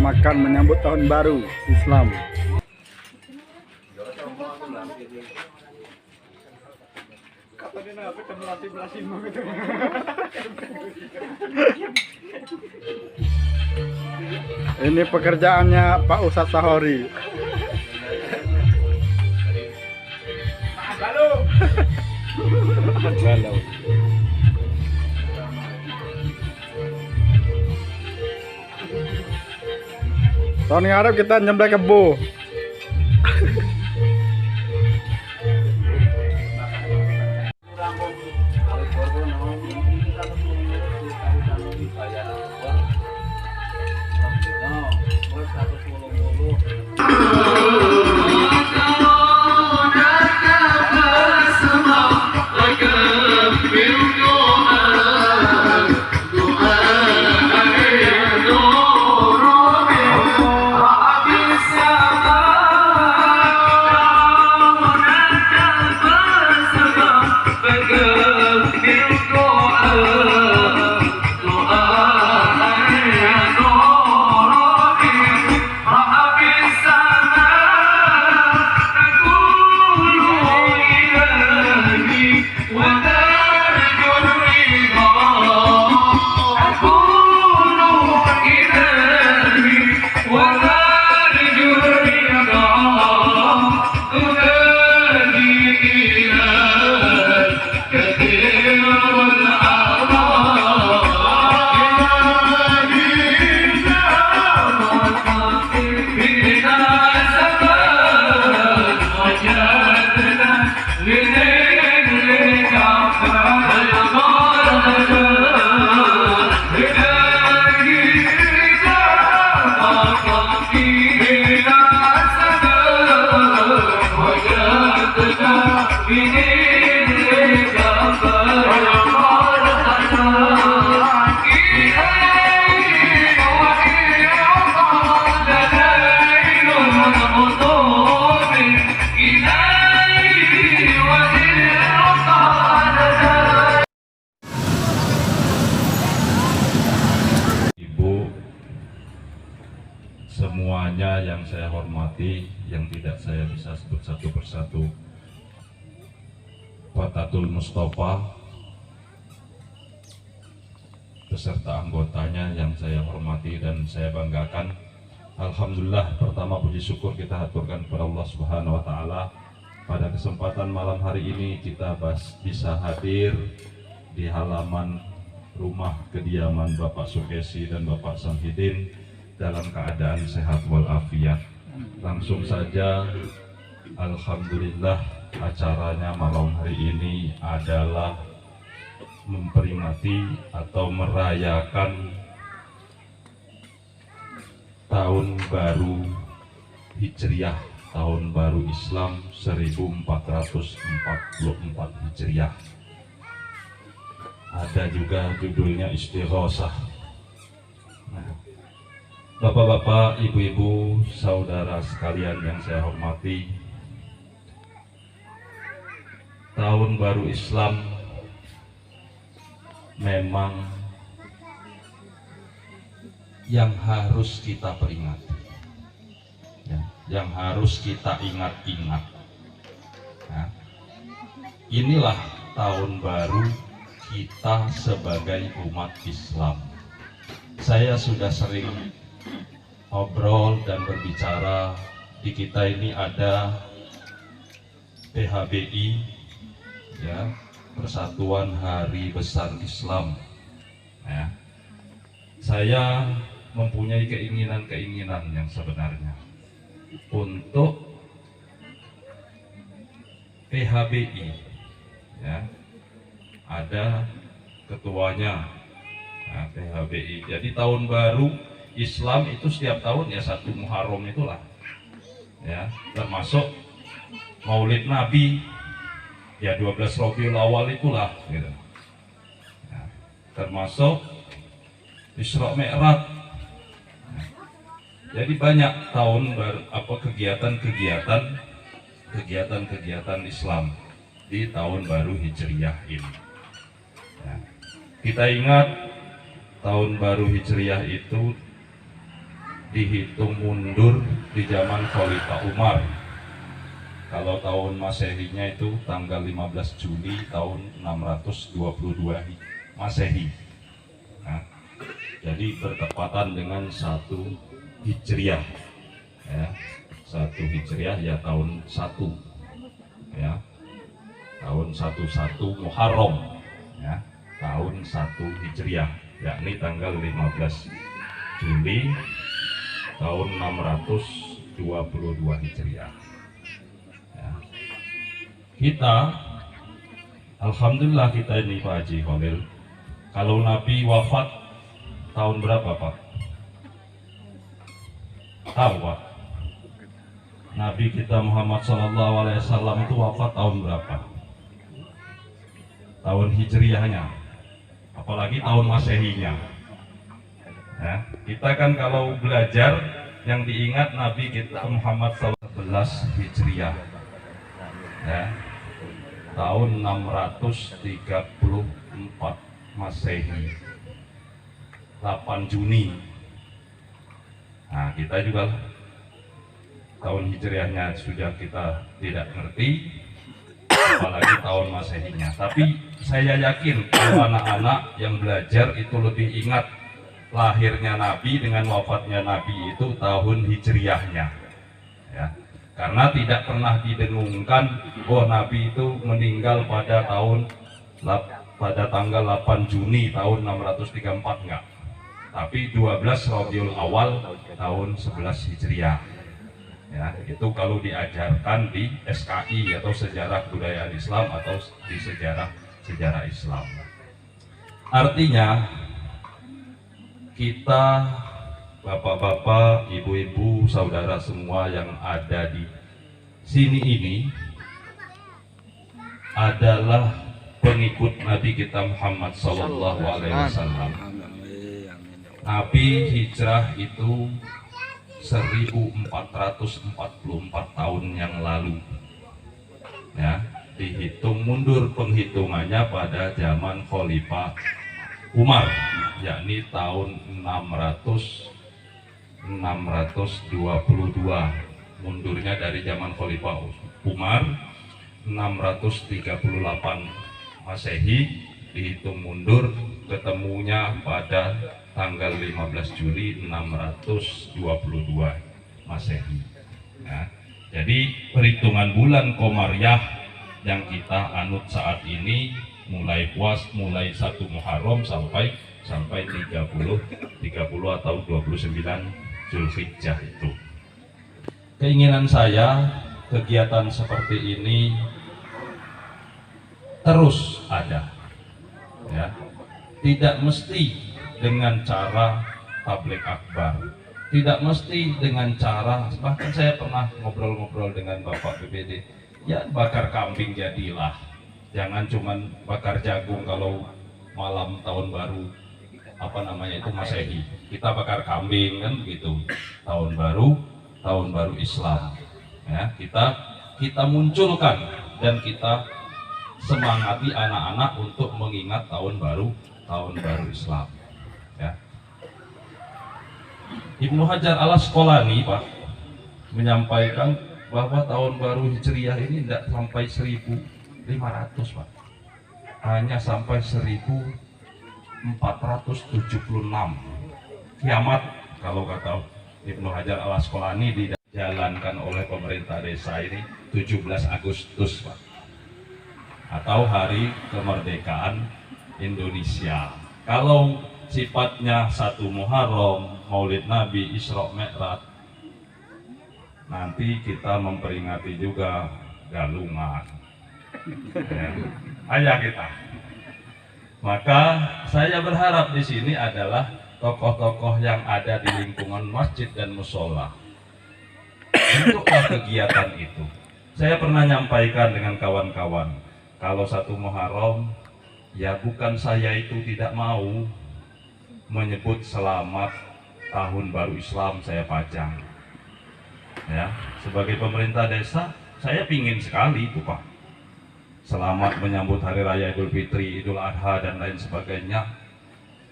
makan menyambut tahun baru Islam. Ini pekerjaannya Pak Ustadz Sahori. Galau. Tahun ngarep kita nyempleh kebo. Semuanya yang saya hormati, yang tidak saya bisa sebut satu persatu, Watatul Mustafa beserta anggotanya yang saya hormati dan saya banggakan. Alhamdulillah, pertama puji syukur kita haturkan kepada Allah Subhanahu wa Ta'ala. Pada kesempatan malam hari ini kita bisa hadir di halaman rumah kediaman Bapak Sukesi dan Bapak Samhidin dalam keadaan sehat walafiat. Langsung saja, alhamdulillah, acaranya malam hari ini adalah memperingati atau merayakan tahun baru Hijriah, tahun baru Islam 1444 Hijriah. Ada juga judulnya Istighosah. Bapak-bapak, ibu-ibu, saudara sekalian yang saya hormati, tahun baru Islam memang yang harus kita peringati, ya, yang harus kita ingat-ingat. Nah, inilah tahun baru kita sebagai umat Islam. Saya sudah sering ngobrol dan berbicara, di kita ini ada PHBI, ya, Persatuan Hari Besar Islam. Ya. Saya mempunyai keinginan-keinginan yang sebenarnya untuk PHBI, ya, ada ketuanya, ya, PHBI. Jadi tahun baru Islam itu setiap tahun ya 1 Muharram itulah, ya, termasuk Maulid Nabi ya 12 Rabiul Awal itulah, gitu. Ya, termasuk Isra Mi'raj. Ya, jadi banyak tahun baru kegiatan Islam di tahun baru Hijriyah ini. Ya, kita ingat tahun baru Hijriyah itu dihitung mundur di zaman Khalifah Umar. Kalau tahun Masehinya itu tanggal 15 Juli tahun 622 Masehi. Nah, jadi bertepatan dengan 1 Hijriah, ya, 1 Hijriah ya tahun 1, ya, tahun 11 Muharram, ya, tahun 1 Hijriah, yakni tanggal 15 Juli tahun 622 Hijriah. Ya. Kita, alhamdulillah kita ini Pak Haji Khalil, kalau Nabi wafat tahun berapa Pak? Tahu Pak? Nabi kita Muhammad SAW itu wafat tahun berapa? Tahun Hijriahnya, apalagi tahun Masehinya. Ya, kita kan kalau belajar yang diingat Nabi kita Muhammad SAW 11 Hijriah, ya, tahun 634 Masehi, 8 Juni. Nah, kita juga tahun Hijriahnya sudah kita tidak ngerti, apalagi tahun Masehinya. Tapi saya yakin kalau anak-anak yang belajar itu lebih ingat lahirnya Nabi dengan wafatnya Nabi itu tahun Hijriahnya, ya. Karena tidak pernah didengungkan bahwa Nabi itu meninggal pada tanggal 8 Juni tahun 634, enggak. Tapi 12 Rabiul Awal tahun 11 Hijriah. Ya, itu kalau diajarkan di SKI atau Sejarah Budaya Islam atau di sejarah Islam. Artinya kita bapak-bapak, ibu-ibu, saudara semua yang ada di sini ini adalah pengikut Nabi kita Muhammad Sallallahu Alaihi Wasallam. Nabi hijrah itu 1444 tahun yang lalu, ya, dihitung mundur penghitungannya pada zaman Khalifah Umar, yakni tahun 622, mundurnya dari zaman Khalifah Umar 638 Masehi, dihitung mundur ketemunya pada tanggal 15 Juli 622 Masehi. Ya, jadi perhitungan bulan Komariah yang kita anut saat ini mulai 1 Muharram sampai 30 atau 29 Zulhijjah itu. Keinginan saya kegiatan seperti ini terus ada, ya. Tidak mesti dengan cara tablik akbar, tidak mesti dengan cara, bahkan saya pernah ngobrol-ngobrol dengan Bapak BPD, ya bakar kambing jadilah, jangan cuman bakar jagung kalau malam tahun baru itu Masehi, kita bakar kambing kan begitu, tahun baru Islam, ya, kita munculkan dan kita semangati anak-anak untuk mengingat tahun baru Islam, ya. Ibnu Hajar al-Asqalani Pak menyampaikan bahwa tahun baru Hijriah ini tidak sampai 1500 Pak, hanya sampai 1476 kiamat kalau kata Ibnu Hajar al-Asqalani. Dijalankan oleh pemerintah desa ini 17 Agustus Pak, atau hari kemerdekaan Indonesia. Kalau sifatnya 1 Muharram, Maulid Nabi, Isra Mi'raj, nanti kita memperingati juga Galungan, ya. Ayah kita. Maka saya berharap di sini adalah tokoh-tokoh yang ada di lingkungan masjid dan musola untuklah kegiatan itu. Saya pernah nyampaikan dengan kawan-kawan, kalau 1 Muharram, ya bukan saya itu tidak mau menyebut selamat tahun baru Islam saya pajang, ya. Sebagai pemerintah desa, saya pingin sekali itu Pak, selamat menyambut Hari Raya Idul Fitri, Idul Adha dan lain sebagainya.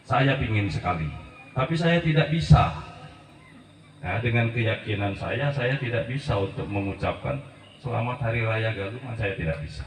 Saya pingin sekali, tapi saya tidak bisa Nah, dengan keyakinan saya tidak bisa untuk mengucapkan selamat hari raya Galungan, saya tidak bisa.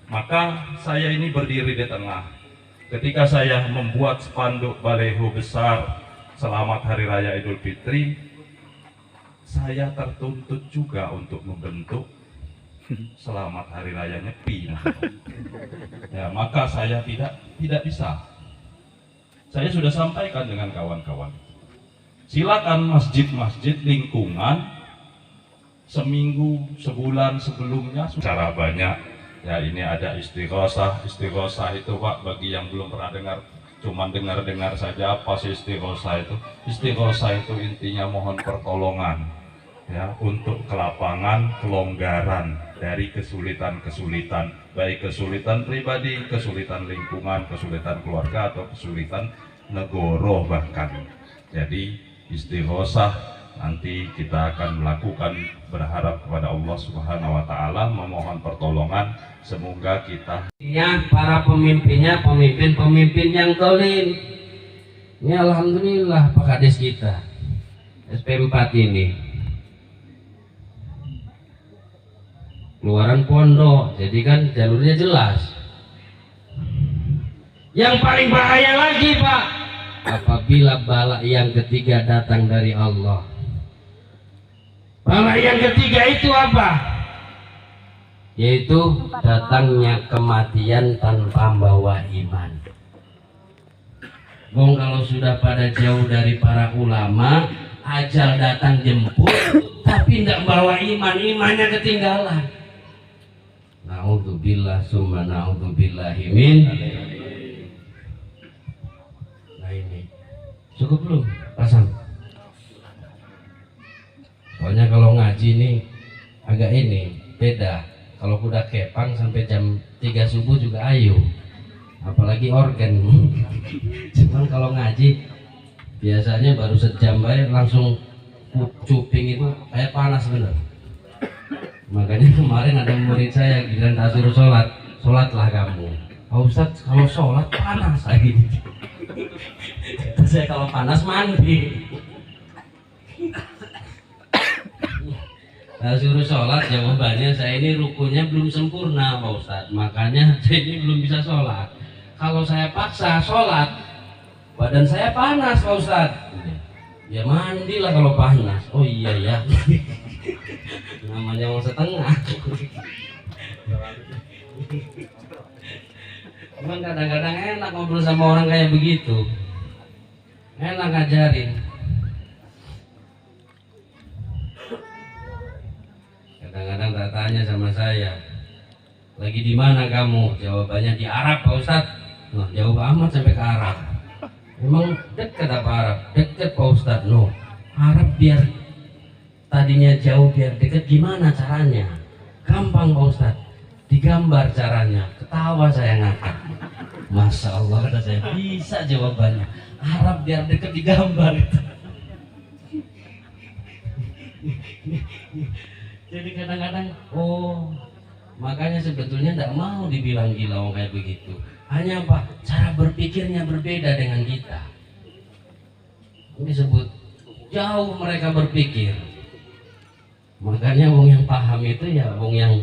Maka saya ini berdiri di tengah. Ketika saya membuat spanduk baleho besar selamat hari raya Idul Fitri, saya tertuntut juga untuk membentuk selamat hari raya Nyepi. Ya, maka saya tidak bisa. Saya sudah sampaikan dengan kawan-kawan. Silakan masjid-masjid lingkungan seminggu, sebulan sebelumnya cara banyak. Ya, ini ada istighosah. Istighosah itu Pak, bagi yang belum pernah dengar, cuman dengar-dengar saja apa sih istighosah itu. Istighosah itu intinya mohon pertolongan, ya, untuk kelapangan, kelonggaran dari kesulitan-kesulitan, baik kesulitan pribadi, kesulitan lingkungan, kesulitan keluarga, atau kesulitan negoro bahkan. Jadi istighosah nanti kita akan melakukan, berharap kepada Allah Subhanahu wa Ta'ala, memohon pertolongan. Semoga kita para pemimpinnya pemimpin yang tolim. Ini alhamdulillah Pak Kades kita SP4 ini keluaran pondok, jadi kan jalurnya jelas. Yang paling bahaya lagi Pak, apabila bala yang ketiga datang dari Allah. Bala yang ketiga itu apa? Yaitu datangnya kematian tanpa membawa iman. Bong, kalau sudah pada jauh dari para ulama, ajal datang jemput, tapi tidak bawa iman, imannya ketinggalan. Na'udzubillah summa na'udzubillahi min. Nah ini cukup belum? Pasang. Soalnya kalau ngaji nih agak ini beda. Kalau kuda kepang sampai jam 3 subuh juga ayo, apalagi organ. Cuman kalau ngaji biasanya baru sejam baik langsung cuping itu kayak panas bener. Makanya kemarin ada murid saya giliran tak suruh sholatlah kamu. Pak Ustadz, kalau sholat panas lagi. Saya kalau panas mandi. Nah, suruh sholat, jawabannya saya ini rukunya belum sempurna Pak Ustadz, makanya saya ini belum bisa sholat. Kalau saya paksa sholat, badan saya panas Pak Ustadz. Ya mandilah kalau panas. Oh iya ya. Namanya orang setengah. Cuman kadang-kadang enak ngobrol sama orang kayak begitu. Enak ngajarin. Kadang-kadang tak tanya sama saya, lagi di mana kamu? Jawabannya di Arab Pak Ustadz. Nah, jauh amat sampai ke Arab. Emang dekat apa Arab? Dekat Pak Ustadz. No, Arab biar tadinya jauh biar dekat, gimana caranya? Gampang Pak Ustadz, digambar caranya. Ketawa saya ngakak. Masya Allah, kata saya, bisa jawabannya. Arab biar dekat digambar itu. Jadi kadang-kadang, oh, makanya sebetulnya tidak mau dibilang gila kayak begitu. Hanya apa? Cara berpikirnya berbeda dengan kita. Ini disebut jauh mereka berpikir. Makanya wong yang paham itu ya wong yang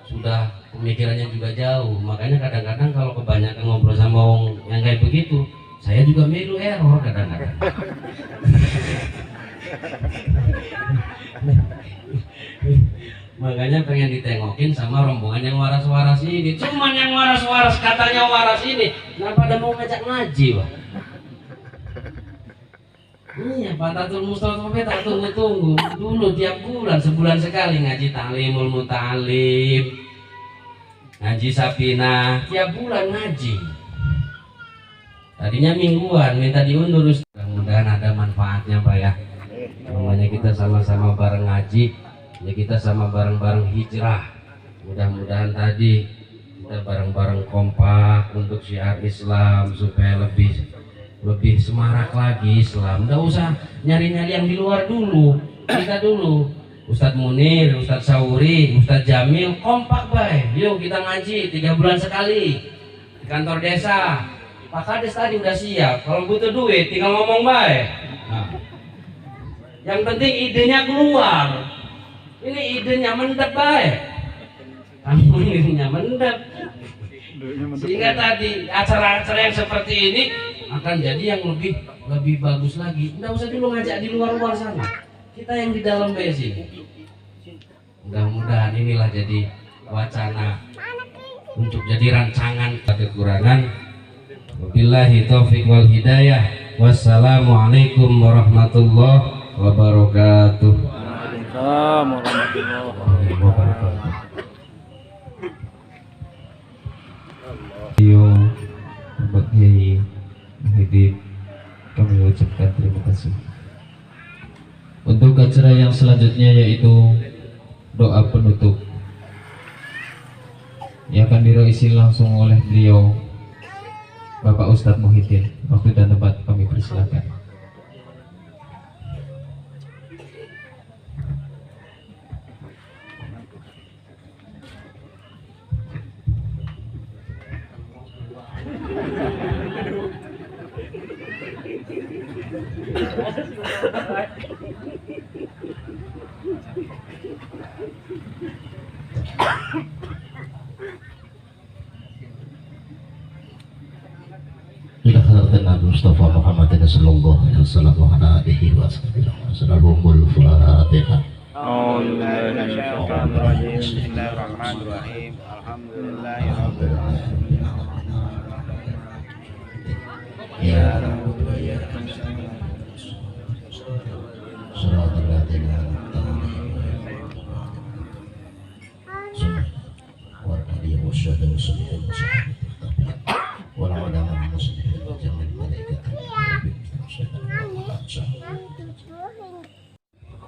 sudah pemikirannya juga jauh. Makanya kadang-kadang kalau kebanyakan ngobrol sama wong yang kayak begitu, saya juga milu error kadang-kadang. Makanya pengen ditengokin sama rombongan yang waras-waras ini. Cuman yang waras-waras, katanya waras ini, kenapa ada mau ngajak ngaji Pak? Iya, Patatul Mustafa tak tunggu-tunggu dulu tiap bulan, sebulan sekali ngaji Ta'limul Muta'alim, ngaji Sapina, tiap bulan ngaji. Tadinya mingguan, minta diundur. Mudah-mudahan ada manfaatnya Pak ya. Namanya kita sama-sama bareng ngaji, ya kita sama bareng-bareng hijrah. Mudah-mudahan tadi kita bareng-bareng kompak untuk syiar Islam supaya lebih semarak lagi Islam. Nggak usah nyari-nyari yang di luar dulu, kita dulu. Ustadz Munir, Ustadz Sauri, Ustadz Jamil, kompak baik. Yuk kita ngaji 3 bulan sekali di kantor desa. Pak Kades tadi udah siap. Kalau butuh duit tinggal ngomong baik. Nah, Yang penting idenya keluar. Ini idenya mendep baik. Kamu idenya mendep. Sehingga tadi acara-acara yang seperti ini akan jadi yang lebih bagus lagi. Nggak usah dulu ngajak di luar-luar sana. Kita yang di dalam besi. Mudah-mudahan inilah jadi wacana untuk jadi rancangan kekurangan. Wabillahi taufiq wal hidayah. Wassalamualaikum warahmatullahi wabarakatuh. Waalaikumsalam warahmatullahi wabarakatuh. Bapak Kiai Muhyiddin, kami ucapkan terima kasih. Untuk acara yang selanjutnya yaitu doa penutup yang akan diroisi langsung oleh beliau Bapak Ustadz Muhyiddin. Waktu dan tempat kami persilakan. إلى حضرتنا المصطفى محمد صلى الله عليه وسلم وعلى آله وصحبه وسلم الفاتحة. أعوذ بالله من الشيطان الرجيم. بسم الله الرحمن الرحيم. الحمد لله رب العالمين. يا رب يا صراط الذين أنعمت عليهم والهدي والشهداء والصالحين والعلماء المسلمين وجميع الملائكة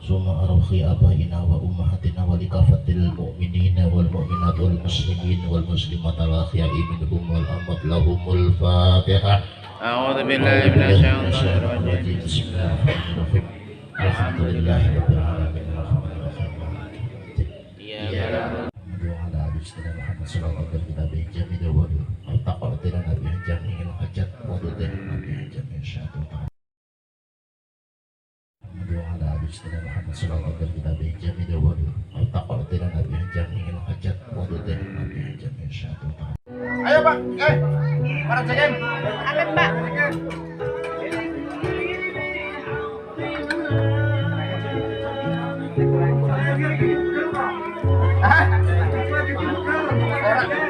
ثم أرخي آبائنا وأمهاتنا ولكافة المؤمنين والمؤمنات والمسلمين والمسلمات الأحياء منهم والأموات لهم الفاتحة. أعوذ بالله من الشيطان الرجيم. بسم الله الرحمن الرحيم. الحمد لله رب العالمين الرحمن الرحيم مالك يوم الدين. إياك نعبد وعلى آله سيدنا محمد صلى الله عليه وسلم جميع الوجوه والتقوى لنا بها جميع الحاجات وضدنا بها جميع الشهوات. وعلى آله سيدنا محمد صلى الله عليه وسلم جميع الوجوه والتقوى لنا بها جميع الحاجات وضدنا بها جميع الشهوات. Ayo Pak, para jajan. Amin, Mbak.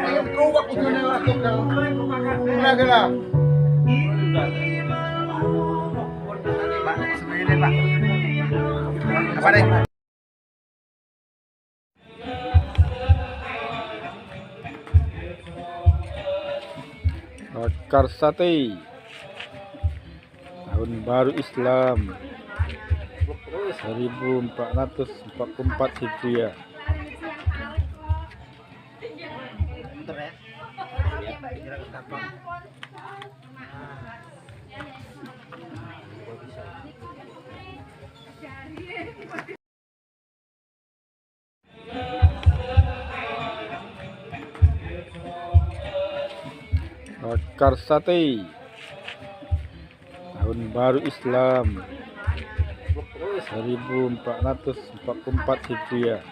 Ayam kerubak itu nih waktu Gila. Pak, sebenarnya Pak. Apa deh? Bakar sate Tahun Baru Islam 1444 Hijriah. Bakar sate Tahun Baru Islam 1444 Hijriah.